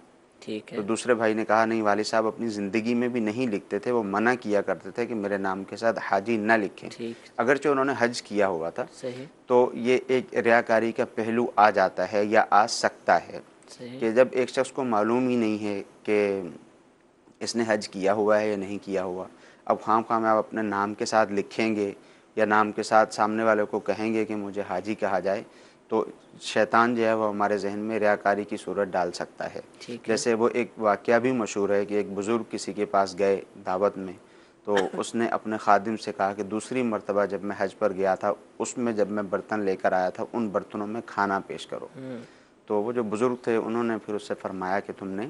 ٹھیک ہے، تو دوسرے بھائی نے کہا نہیں والد صاحب اپنی زندگی میں بھی نہیں لکھتے تھے، وہ منع کیا کرتے تھے کہ میرے نام کے ساتھ حاجی نہ لکھیں، ٹھیک، اگرچہ انہوں نے حج کیا ہوا تھا، صحیح، تو یہ ایک ریاکاری کا پہلو آ جاتا ہے یا آ سکتا ہے صحیح، کہ جب ایک شخص کو معلوم ہی نہیں ہے کہ اس نے حج کیا ہوا ہے یا نہیں کیا ہوا، اب خام خواہ میں آپ اپنے نام کے ساتھ لکھیں گے یا نام کے ساتھ سامنے والے کو کہیں گے کہ مجھے حاجی کہا جائے، تو شیطان جو ہے وہ ہمارے ذہن میں ریاکاری کی صورت ڈال سکتا ہے۔ ٹھیک ہے، جیسے وہ ایک واقعہ بھی مشہور ہے کہ ایک بزرگ کسی کے پاس گئے دعوت میں، تو اس نے اپنے خادم سے کہا کہ دوسری مرتبہ جب میں حج پر گیا تھا اس میں جب میں برتن لے کر آیا تھا ان برتنوں میں کھانا پیش کرو۔ تو وہ جو بزرگ تھے انہوں نے پھر اس سے فرمایا کہ تم نے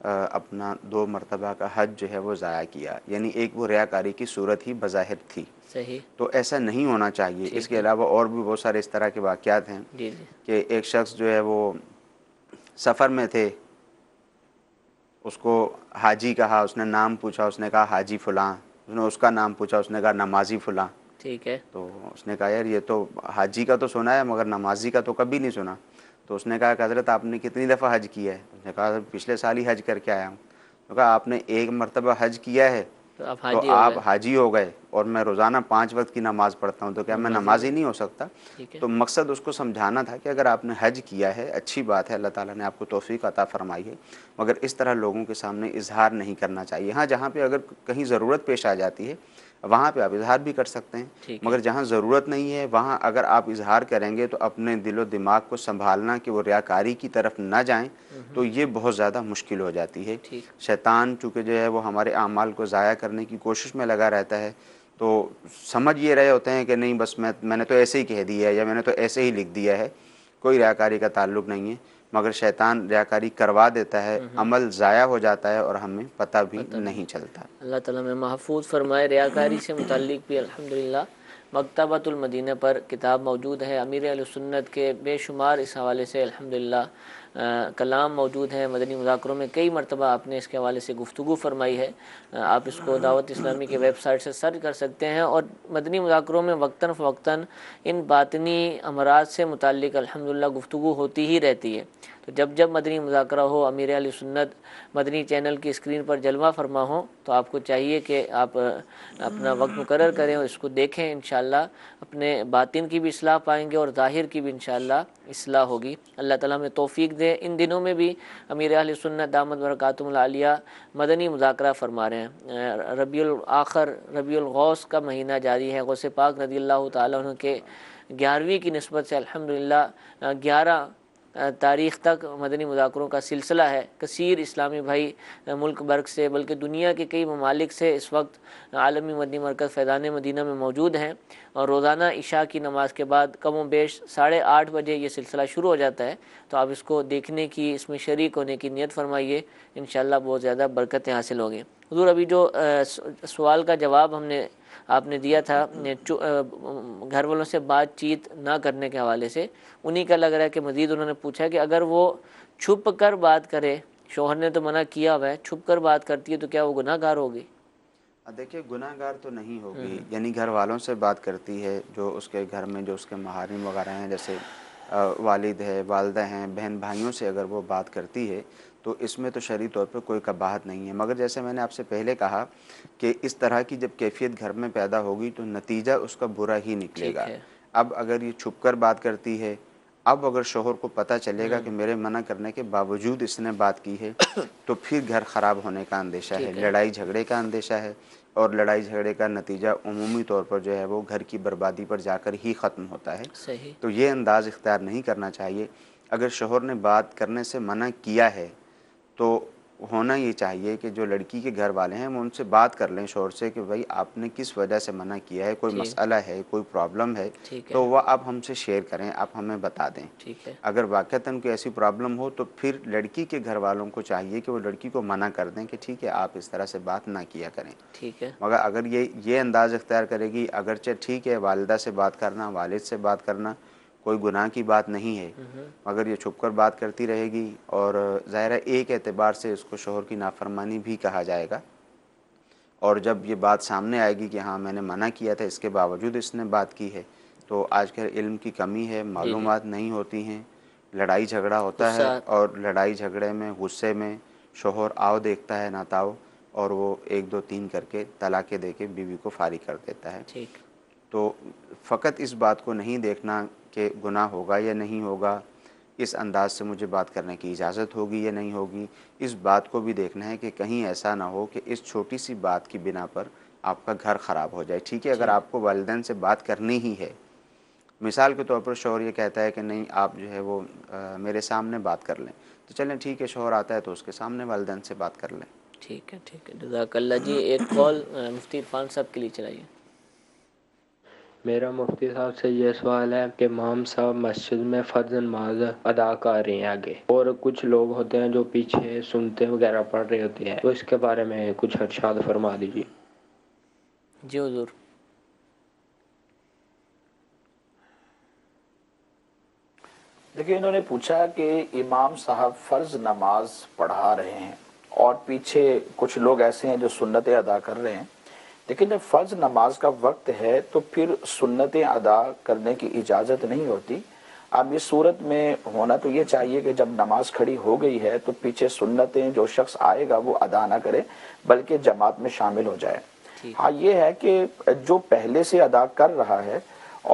اپنا 2 مرتبہ کا حج جو ہے وہ ضائع کیا، یعنی ایک وہ ریاکاری کی صورت ہی بظاہر تھی، صحیح، تو ایسا نہیں ہونا چاہیے۔ اس ٹھیک کے ہے، علاوہ اور بھی بہت سارے اس طرح کے واقعات ہیں جی جی، کہ ایک شخص جو ہے وہ سفر میں تھے، اس کو حاجی کہا، اس نے نام پوچھا، اس نے کہا حاجی فلاں، اس نے اس کا نام پوچھا، اس نے کہا نمازی فلاں، ٹھیک ہے، تو اس نے کہا یار یہ تو حاجی کا تو سنا ہے مگر نمازی کا تو کبھی نہیں سنا، تو اس نے کہا کہ حضرت آپ نے کتنی دفعہ حج کیا ہے؟ اس نے کہا پچھلے سال ہی حج کر کے آیا ہوں۔ تو کہا آپ نے 1 مرتبہ حج کیا ہے تو آپ تو حاجی ہو آپ گئے، حاجی ہو گئے، اور میں روزانہ 5 وقت کی نماز پڑھتا ہوں، تو کیا میں نمازی نہیں ہو سکتا؟ ٹھیک ہے، تو مقصد اس کو سمجھانا تھا کہ اگر آپ نے حج کیا ہے اچھی بات ہے، اللہ تعالیٰ نے آپ کو توفیق عطا فرمائی ہے، مگر اس طرح لوگوں کے سامنے اظہار نہیں کرنا چاہیے۔ ہاں جہاں پہ اگر کہیں ضرورت پیش آ جاتی ہے وہاں پہ آپ اظہار بھی کر سکتے ہیں، ٹھیک ہے، مگر جہاں ضرورت نہیں ہے وہاں اگر آپ اظہار کریں گے تو اپنے دل و دماغ کو سنبھالنا کہ وہ ریاکاری کی طرف نہ جائیں تو یہ بہت زیادہ مشکل ہو جاتی ہے۔ ٹھیک، شیطان چونکہ جو ہے وہ ہمارے اعمال کو ضائع کرنے کی کوشش میں لگا رہتا ہے، تو سمجھ یہ رہے ہوتے ہیں کہ نہیں بس میں نے تو ایسے ہی کہہ دیا ہے یا میں نے تو ایسے ہی لکھ دیا ہے، کوئی ریاکاری کا تعلق نہیں ہے، مگر شیطان ریاکاری کروا دیتا ہے، عمل ضائع ہو جاتا ہے اور ہمیں پتہ بھی نہیں چلتا۔ اللہ تعالیٰ میں محفوظ فرمائے۔ ریاکاری سے متعلق بھی الحمدللہ مکتبۃ المدینہ پر کتاب موجود ہے، امیر اہل سنت کے بے شمار اس حوالے سے الحمدللہ کلام موجود ہے، مدنی مذاکروں میں کئی مرتبہ آپ نے اس کے حوالے سے گفتگو فرمائی ہے، آپ اس کو دعوت اسلامی کے ویب سائٹ سے سرچ کر سکتے ہیں، اور مدنی مذاکروں میں وقتاً فوقتاً ان باطنی امراض سے متعلق الحمدللہ گفتگو ہوتی ہی رہتی ہے۔ تو جب جب مدنی مذاکرہ ہو، امیر اہل سنت مدنی چینل کی اسکرین پر جلوہ فرما ہو، تو آپ کو چاہیے کہ آپ اپنا وقت مقرر کریں اور اس کو دیکھیں، انشاءاللہ اپنے باطن کی بھی اصلاح پائیں گے اور ظاہر کی بھی انشاءاللہ اصلاح ہوگی۔ اللہ تعالیٰ ہمیں توفیق دے۔ ان دنوں میں بھی امیر اہل سنت دامت برکاتہم العالیہ مدنی مذاکرہ فرما رہے ہیں۔ ربیع الآخر، ربیع الغوث کا مہینہ جاری ہے، غوث پاک رضی اللہ تعالیٰ عنہ کے 11ویں کی نسبت سے الحمدللہ 11 تاریخ تک مدنی مذاکروں کا سلسلہ ہے۔ کثیر اسلامی بھائی ملک بھر سے بلکہ دنیا کے کئی ممالک سے اس وقت عالمی مدنی مرکز فیضان مدینہ میں موجود ہیں، اور روزانہ عشاء کی نماز کے بعد کم و بیش 8:30 بجے یہ سلسلہ شروع ہو جاتا ہے، تو آپ اس کو دیکھنے کی، اس میں شریک ہونے کی نیت فرمائیے، انشاءاللہ بہت زیادہ برکتیں حاصل ہوں گی۔ حضور ابھی جو سوال کا جواب آپ نے دیا تھا گھر والوں سے بات چیت نہ کرنے کے حوالے سے، انہی کا لگ رہا ہے کہ مزید انہوں نے پوچھا کہ اگر وہ چھپ کر بات کرے، شوہر نے تو منع کیا ہوا ہے، چھپ کر بات کرتی ہے تو کیا وہ گناہ گار ہوگی؟ دیکھیے گناہ گار تو نہیں ہوگی، یعنی گھر والوں سے بات کرتی ہے، جو اس کے گھر میں جو اس کے محارم وغیرہ ہیں، جیسے والد ہے، والدہ ہیں، بہن بھائیوں سے اگر وہ بات کرتی ہے تو اس میں تو شرعی طور پہ کوئی قباحت نہیں ہے، مگر جیسے میں نے آپ سے پہلے کہا کہ اس طرح کی جب کیفیت گھر میں پیدا ہوگی تو نتیجہ اس کا برا ہی نکلے ٹھیک گا۔ ہے، اب اگر یہ چھپ کر بات کرتی ہے، اب اگر شوہر کو پتہ چلے گا کہ میرے منع کرنے کے باوجود اس نے بات کی ہے تو پھر گھر خراب ہونے کا اندیشہ ہے، ٹھیک ہے، لڑائی جھگڑے کا اندیشہ ہے، اور لڑائی جھگڑے کا نتیجہ عمومی طور پر جو ہے وہ گھر کی بربادی پر جا کر ہی ختم ہوتا ہے۔ صحیح، تو یہ انداز اختیار نہیں کرنا چاہیے۔ اگر شوہر نے بات کرنے سے منع کیا ہے تو ہونا یہ چاہیے کہ جو لڑکی کے گھر والے ہیں وہ ان سے بات کر لیں شوہر سے کہ بھائی آپ نے کس وجہ سے منع کیا ہے، کوئی ٹھیک، مسئلہ ہے، کوئی پرابلم ہے ٹھیک ہے، تو وہ آپ ہم سے شیئر کریں، آپ ہمیں بتا دیں۔ ٹھیک ہے، اگر واقعتاً کوئی ایسی پرابلم ہو تو پھر لڑکی کے گھر والوں کو چاہیے کہ وہ لڑکی کو منع کر دیں کہ ٹھیک ہے آپ اس طرح سے بات نہ کیا کریں۔ ٹھیک ہے، مگر اگر یہ انداز اختیار کرے گی، اگرچہ ٹھیک ہے والدہ سے بات کرنا، والد سے بات کرنا کوئی گناہ کی بات نہیں ہے، مگر یہ چھپ کر بات کرتی رہے گی اور ظاہر ہے ایک اعتبار سے اس کو شوہر کی نافرمانی بھی کہا جائے گا، اور جب یہ بات سامنے آئے گی کہ ہاں میں نے منع کیا تھا اس کے باوجود اس نے بات کی ہے، تو آج کل علم کی کمی ہے، معلومات نہیں ہوتی ہیں، لڑائی جھگڑا ہوتا ہے، اور لڑائی جھگڑے میں غصے میں شوہر آؤ دیکھتا ہے نہ تاؤ، اور وہ 1 2 3 کر کے طلاقیں دے کے بیوی کو فارغ کر دیتا ہے۔ ٹھیک، تو فقط اس بات کو نہیں دیکھنا کہ گناہ ہوگا یا نہیں ہوگا، اس انداز سے مجھے بات کرنے کی اجازت ہوگی یا نہیں ہوگی، اس بات کو بھی دیکھنا ہے کہ کہیں ایسا نہ ہو کہ اس چھوٹی سی بات کی بنا پر آپ کا گھر خراب ہو جائے۔ ٹھیک ہے، اگر آپ کو والدین سے بات کرنی ہی ہے، مثال کے طور پر شوہر یہ کہتا ہے کہ نہیں آپ جو ہے وہ میرے سامنے بات کر لیں، تو چلیں ٹھیک ہے، شوہر آتا ہے تو اس کے سامنے والدین سے بات کر لیں۔ ٹھیک ہے، ٹھیک ہے، جزاک اللہ جی۔ ایک کال مفتی عرفان صاحب کے لیے چلائیے۔ میرا مفتی صاحب سے یہ سوال ہے کہ امام صاحب مسجد میں فرض نماز ادا کر رہے ہیں آگے، اور کچھ لوگ ہوتے ہیں جو پیچھے سنتے وغیرہ پڑھ رہے ہوتے ہیں، تو اس کے بارے میں کچھ ارشاد فرما دیجیے۔ جی حضور۔ دیکھیے، انہوں نے پوچھا کہ امام صاحب فرض نماز پڑھا رہے ہیں اور پیچھے کچھ لوگ ایسے ہیں جو سنتیں ادا کر رہے ہیں، لیکن جب فرض نماز کا وقت ہے تو پھر سنتیں ادا کرنے کی اجازت نہیں ہوتی۔ اب اس صورت میں ہونا تو یہ چاہیے کہ جب نماز کھڑی ہو گئی ہے تو پیچھے سنتیں جو شخص آئے گا وہ ادا نہ کرے بلکہ جماعت میں شامل ہو جائے۔ ہاں یہ ہے کہ جو پہلے سے ادا کر رہا ہے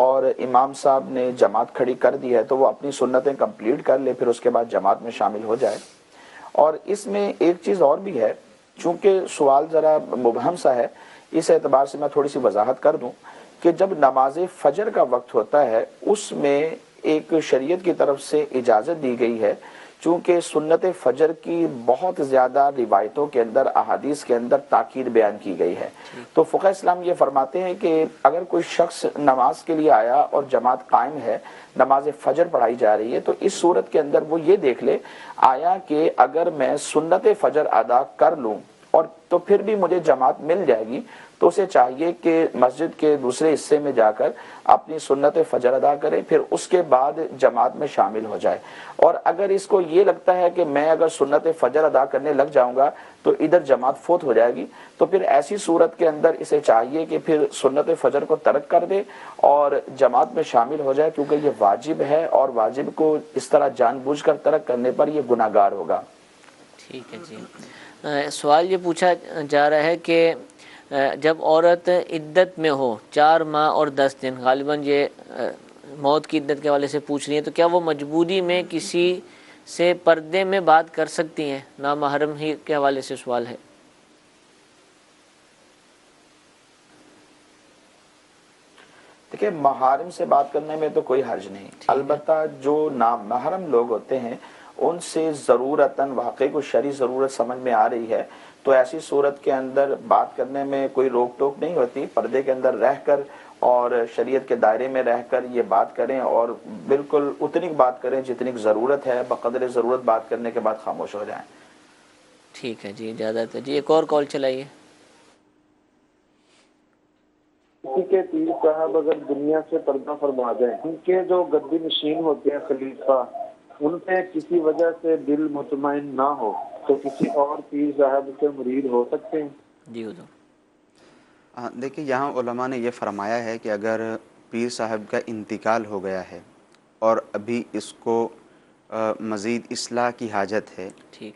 اور امام صاحب نے جماعت کھڑی کر دی ہے تو وہ اپنی سنتیں کمپلیٹ کر لے، پھر اس کے بعد جماعت میں شامل ہو جائے۔ اور اس میں ایک چیز اور بھی ہے، چونکہ سوال ذرا مبہم سا ہے، اس اعتبار سے میں تھوڑی سی وضاحت کر دوں کہ جب نماز فجر کا وقت ہوتا ہے اس میں ایک شریعت کی طرف سے اجازت دی گئی ہے، چونکہ سنت فجر کی بہت زیادہ روایتوں کے اندر، احادیث کے اندر تاکید بیان کی گئی ہے۔ تو فقہ اسلام یہ فرماتے ہیں کہ اگر کوئی شخص نماز کے لیے آیا اور جماعت قائم ہے، نماز فجر پڑھائی جا رہی ہے، تو اس صورت کے اندر وہ یہ دیکھ لے آیا کہ اگر میں سنت فجر ادا کر لوں اور تو پھر بھی مجھے جماعت مل جائے گی، تو اسے چاہیے کہ مسجد کے دوسرے حصے میں جا کر اپنی سنت فجر ادا کرے، پھر اس کے بعد جماعت میں شامل ہو جائے۔ اور اگر اس کو یہ لگتا ہے کہ میں اگر سنت فجر ادا کرنے لگ جاؤں گا تو ادھر جماعت فوت ہو جائے گی، تو پھر ایسی صورت کے اندر اسے چاہیے کہ پھر سنت فجر کو ترک کر دے اور جماعت میں شامل ہو جائے، کیونکہ یہ واجب ہے اور واجب کو اس طرح جان بوجھ کر ترک کرنے پر یہ گناہ گار ہوگا۔ ٹھیک ہے جی۔ سوال یہ پوچھا جا رہا ہے کہ جب عورت عدت میں ہو 4 ماہ اور 10 دن، غالباً یہ موت کی عدت کے حوالے سے پوچھ رہی ہیں، تو کیا وہ مجبوری میں کسی سے پردے میں بات کر سکتی ہیں؟ نامحرم ہی کے حوالے سے سوال ہے۔ دیکھیں، محارم سے بات کرنے میں تو کوئی حرج نہیں، البتہ جو نامحرم لوگ ہوتے ہیں ان سے ضرورتاً واقعی کو شرعی ضرورت سمجھ میں آ رہی ہے تو ایسی صورت کے اندر بات کرنے میں کوئی روک ٹوک نہیں ہوتی، پردے کے اندر رہ کر اور شریعت کے دائرے میں رہ کر یہ بات کریں اور بالکل اتنی بات کریں جتنی ضرورت ہے، بقدر ضرورت بات کرنے کے بعد خاموش ہو جائیں۔ ٹھیک ہے جی، اجازت ہے جی۔ ایک اور کال چلائیے۔ کسی کے پیر صاحب اگر دنیا سے پردہ فرما جائیں، ان کے جو گدی نشین ہوتے ہیں خلیفہ، ان پہ کسی وجہ سے دل مطمئن نہ ہو تو کسی اور پیر صاحب سے مرید ہو سکتے ہیں؟ جی حضور۔ دیکھیں، یہاں علماء نے یہ فرمایا ہے کہ اگر پیر صاحب کا انتقال ہو گیا ہے اور ابھی اس کو مزید اصلاح کی حاجت ہے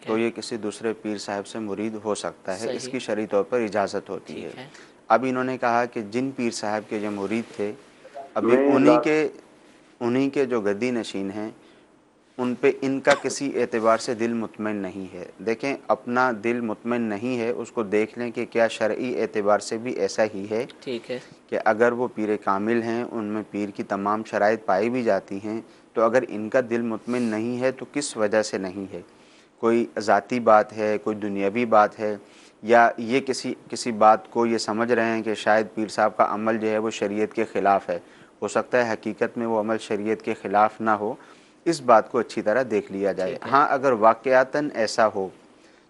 تو یہ کسی دوسرے پیر صاحب سے مرید ہو سکتا ہے، اس کی شرعی طور پر اجازت ہوتی ہے۔ اب انہوں نے کہا کہ جن پیر صاحب کے جو مرید تھے ابھی انہی کے جو گدی نشین ہیں ان پہ ان کا کسی اعتبار سے دل مطمئن نہیں ہے۔ دیکھیں، اپنا دل مطمئن نہیں ہے اس کو دیکھ لیں کہ کیا شرعی اعتبار سے بھی ایسا ہی ہے کہ اگر وہ پیر کامل ہیں، ان میں پیر کی تمام شرائط پائی بھی جاتی ہیں، تو اگر ان کا دل مطمئن نہیں ہے تو کس وجہ سے نہیں ہے؟ کوئی ذاتی بات ہے، کوئی دنیاوی بات ہے، یا یہ کسی بات کو یہ سمجھ رہے ہیں کہ شاید پیر صاحب کا عمل جو ہے وہ شریعت کے خلاف ہے؟ ہو سکتا ہے حقیقت میں وہ عمل شریعت کے خلاف نہ ہو، اس بات کو اچھی طرح دیکھ لیا جائے۔ ہاں، اگر واقعاتاً ایسا ہو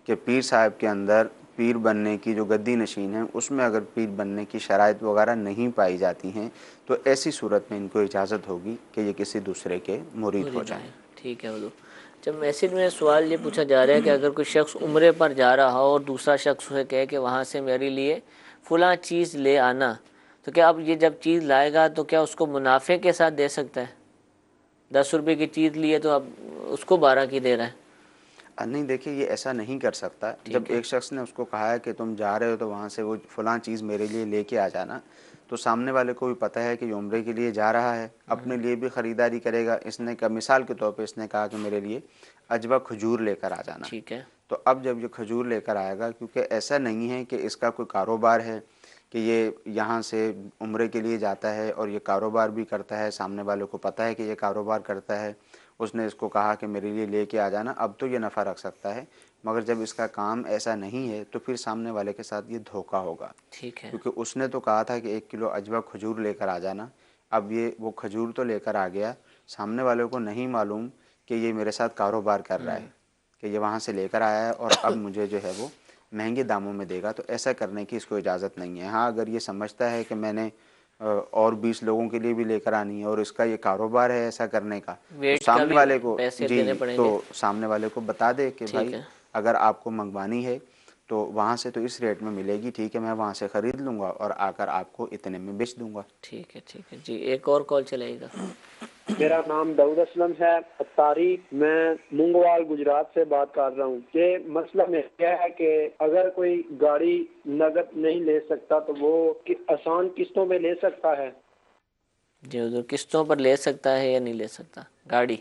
کہ پیر صاحب کے اندر پیر بننے کی، جو گدی نشین ہیں اس میں اگر پیر بننے کی شرائط وغیرہ نہیں پائی جاتی ہیں تو ایسی صورت میں ان کو اجازت ہوگی کہ یہ کسی دوسرے کے مرید ہو جائیں۔ ٹھیک ہے حضور۔ جب میسج میں سوال یہ پوچھا جا رہا ہے کہ اگر کوئی شخص عمرے پر جا رہا ہو اور دوسرا شخص اسے کہے کہ وہاں سے میرے لیے فلاں چیز لے آنا، تو کیا اب یہ جب چیز لائے گا تو کیا اس کو منافع کے ساتھ دے سکتا ہے؟ 10 روپے کی چیز لی ہے تو اب اس کو 12 کی دے رہا ہے؟ نہیں دیکھیے، یہ ایسا نہیں کر سکتا۔ جب ایک شخص نے اس کو کہا ہے کہ تم جا رہے ہو تو وہاں سے وہ فلاں چیز میرے لیے لے کے آ جانا، تو سامنے والے کو بھی پتہ ہے کہ یہ عمرے کے لیے جا رہا ہے، اپنے لیے بھی خریداری کرے گا۔ اس نے مثال کے طور پہ اس نے کہا کہ میرے لیے عجوہ کھجور لے کر آ جانا، ٹھیک ہے، تو اب جب یہ کھجور لے کر آئے گا، کیونکہ ایسا نہیں ہے کہ اس کا کوئی کاروبار ہے کہ یہ یہاں سے عمرے کے لیے جاتا ہے اور یہ کاروبار بھی کرتا ہے، سامنے والے کو پتہ ہے کہ یہ کاروبار کرتا ہے، اس نے اس کو کہا کہ میرے لیے لے کے آ جانا، اب تو یہ نفع رکھ سکتا ہے۔ مگر جب اس کا کام ایسا نہیں ہے تو پھر سامنے والے کے ساتھ یہ دھوکہ ہوگا، ٹھیک ہے، کیونکہ اس نے تو کہا تھا کہ 1 کلو عجوہ کھجور لے کر آ جانا، اب یہ وہ کھجور تو لے کر آ گیا، سامنے والے کو نہیں معلوم کہ یہ میرے ساتھ کاروبار کر رہا ہے، کہ یہ وہاں سے لے کر آیا ہے اور اب مجھے جو ہے وہ مہنگے داموں میں دے گا، تو ایسا کرنے کی اس کو اجازت نہیں ہے۔ ہاں اگر یہ سمجھتا ہے کہ میں نے اور 20 لوگوں کے لیے بھی لے کر آنی ہے اور اس کا یہ کاروبار ہے ایسا کرنے کا، تو سامنے والے کو تو سامنے والے کو بتا دے کہ بھائی اگر آپ کو منگوانی ہے تو وہاں سے تو اس ریٹ میں ملے گی، ٹھیک ہے، میں وہاں سے خرید لوں گا اور آ کر آپ کو اتنے میں بیچ دوں گا۔ ٹھیک ہے، ٹھیک ہے جی، ایک اور کال چلے گا۔ میرا نام داؤد اسلم ہے اتاری، میں مونگوال گجرات سے بات کر رہا ہوں۔ یہ مسئلہ میں کیا ہے کہ اگر کوئی گاڑی نقد نہیں لے سکتا تو وہ آسان قسطوں پہ لے سکتا ہے؟ جی حضور، قسطوں پر لے سکتا ہے یا نہیں لے سکتا گاڑی؟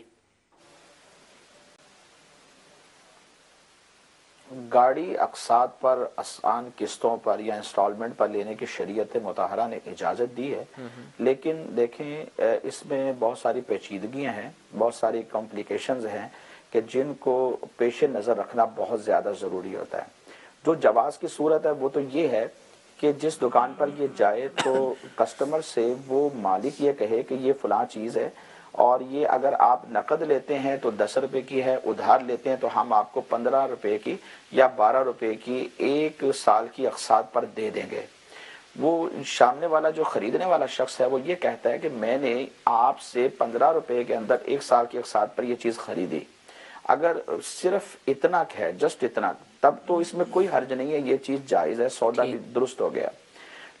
گاڑی اقساط پر، آسان قسطوں پر یا انسٹالمنٹ پر لینے کی شریعت مطہرہ نے اجازت دی ہے، لیکن دیکھیں اس میں بہت ساری پیچیدگیاں ہیں، بہت ساری کمپلیکیشنز ہیں کہ جن کو پیش نظر رکھنا بہت زیادہ ضروری ہوتا ہے۔ جو جواز کی صورت ہے وہ تو یہ ہے کہ جس دکان پر یہ جائے تو کسٹمر سے وہ مالک یہ کہے کہ یہ فلاں چیز ہے اور یہ اگر آپ نقد لیتے ہیں تو 10 روپے کی ہے، ادھار لیتے ہیں تو ہم آپ کو 15 روپے کی یا 12 روپے کی 1 سال کی اقساط پر دے دیں گے۔ وہ سامنے والا جو خریدنے والا شخص ہے وہ یہ کہتا ہے کہ میں نے آپ سے 15 روپے کے اندر 1 سال کی اقساط پر یہ چیز خریدی۔ اگر صرف اتنا ہے، جسٹ اتنا، تب تو اس میں کوئی حرج نہیں ہے، یہ چیز جائز ہے، سودا بھی درست ہو گیا۔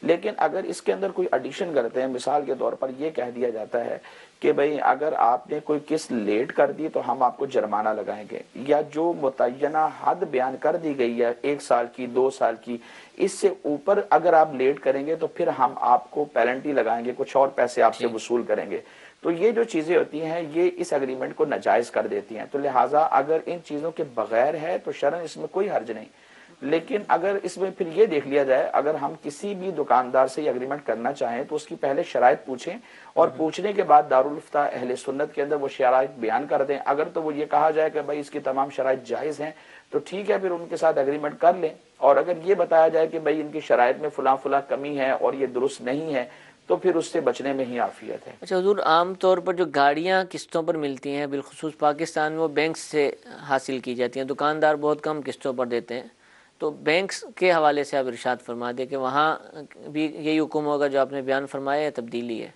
لیکن اگر اس کے اندر کوئی ایڈیشن کرتے ہیں، مثال کے طور پر یہ کہہ دیا جاتا ہے کہ بھئی اگر آپ نے کوئی قسط لیٹ کر دی تو ہم آپ کو جرمانہ لگائیں گے، یا جو متعینہ حد بیان کر دی گئی ہے 1 سال کی، 2 سال کی، اس سے اوپر اگر آپ لیٹ کریں گے تو پھر ہم آپ کو پینلٹی لگائیں گے، کچھ اور پیسے آپ سے وصول کریں گے، تو یہ جو چیزیں ہوتی ہیں یہ اس ایگریمنٹ کو ناجائز کر دیتی ہیں۔ تو لہٰذا اگر ان چیزوں کے بغیر ہے تو شرعاً اس میں کوئی حرج نہیں، لیکن اگر اس میں پھر یہ دیکھ لیا جائے، اگر ہم کسی بھی دکاندار سے یہ اگریمنٹ کرنا چاہیں تو اس کی پہلے شرائط پوچھیں، اور پوچھنے کے بعد دارالفتہ اہل سنت کے اندر وہ شرائط بیان کر دیں۔ اگر تو وہ یہ کہا جائے کہ بھائی اس کی تمام شرائط جائز ہیں تو ٹھیک ہے، پھر ان کے ساتھ اگریمنٹ کر لیں، اور اگر یہ بتایا جائے کہ بھائی ان کی شرائط میں فلاں فلاں کمی ہے اور یہ درست نہیں ہے تو پھر اس سے بچنے میں ہی عافیت ہے۔ اچھا حضور، عام طور پر جو گاڑیاں قسطوں پر ملتی ہیں بالخصوص پاکستان میں وہ بینک سے حاصل کی جاتی ہیں، دکاندار بہت کم قسطوں پر دیتے ہیں، تو بینکس کے حوالے سے آپ ارشاد فرما دیں کہ وہاں بھی یہی حکم ہوگا جو آپ نے بیان فرمایا یا تبدیلی ہے؟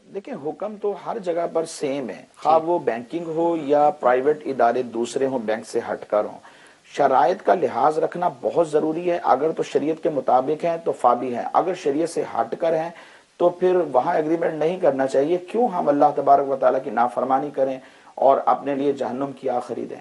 دیکھیں حکم تو ہر جگہ پر سیم ہے، خواہ وہ بینکنگ ہو یا پرائیویٹ ادارے دوسرے ہوں بینک سے ہٹ کر ہوں، شرائط کا لحاظ رکھنا بہت ضروری ہے۔ اگر تو شریعت کے مطابق ہیں تو فابی ہیں، اگر شریعت سے ہٹ کر ہیں تو پھر وہاں ایگریمنٹ نہیں کرنا چاہیے۔ کیوں ہم اللہ تبارک و تعالیٰ کی نافرمانی کریں اور اپنے لیے جہنم کی آگ خریدیں؟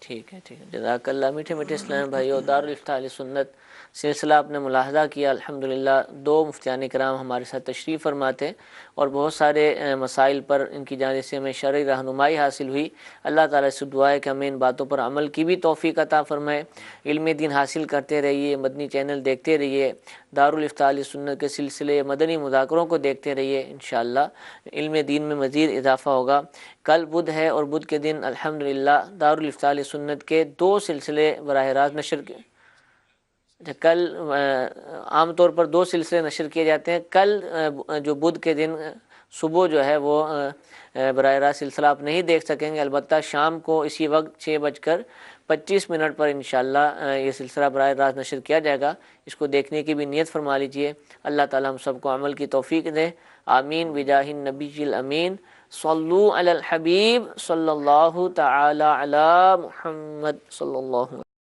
ٹھیک ہے، ٹھیک ہے، جزاک اللہ۔ میٹھے میٹھے اسلام بھائیو، دارالفتہ اہل سنت سلسلہ آپ نے ملاحظہ کیا، الحمدللہ 2 مفتیان کرام ہمارے ساتھ تشریف فرماتے اور بہت سارے مسائل پر ان کی جانب سے ہمیں شرعی رہنمائی حاصل ہوئی۔ اللہ تعالیٰ سے دعا ہے کہ ہمیں ان باتوں پر عمل کی بھی توفیق عطا فرمائے۔ علم دین حاصل کرتے رہیے، مدنی چینل دیکھتے رہیے، دارالفتہ اہل سنت کے سلسلے مدنی مذاکروں کو دیکھتے رہیے، انشاءاللہ علم دین میں مزید اضافہ ہوگا۔ کل بدھ ہے اور بدھ کے دن الحمدللہ دارالفتہ اہل سنت کے 2 سلسلے براہ راست نشر کے کل عام طور پر 2 سلسلے نشر کیے جاتے ہیں۔ کل جو بدھ کے دن صبح جو ہے وہ براہ راست سلسلہ آپ نہیں دیکھ سکیں گے، البتہ شام کو اسی وقت 6:25 پر انشاءاللہ یہ سلسلہ براہ راست نشر کیا جائے گا، اس کو دیکھنے کی بھی نیت فرما لیجئے۔ اللہ تعالی ہم سب کو عمل کی توفیق دے، آمین بجاہ النبی الامین۔ صلو علی الحبیب صلی اللہ تعالی علی محمد صلی اللہ علیہ وسلم۔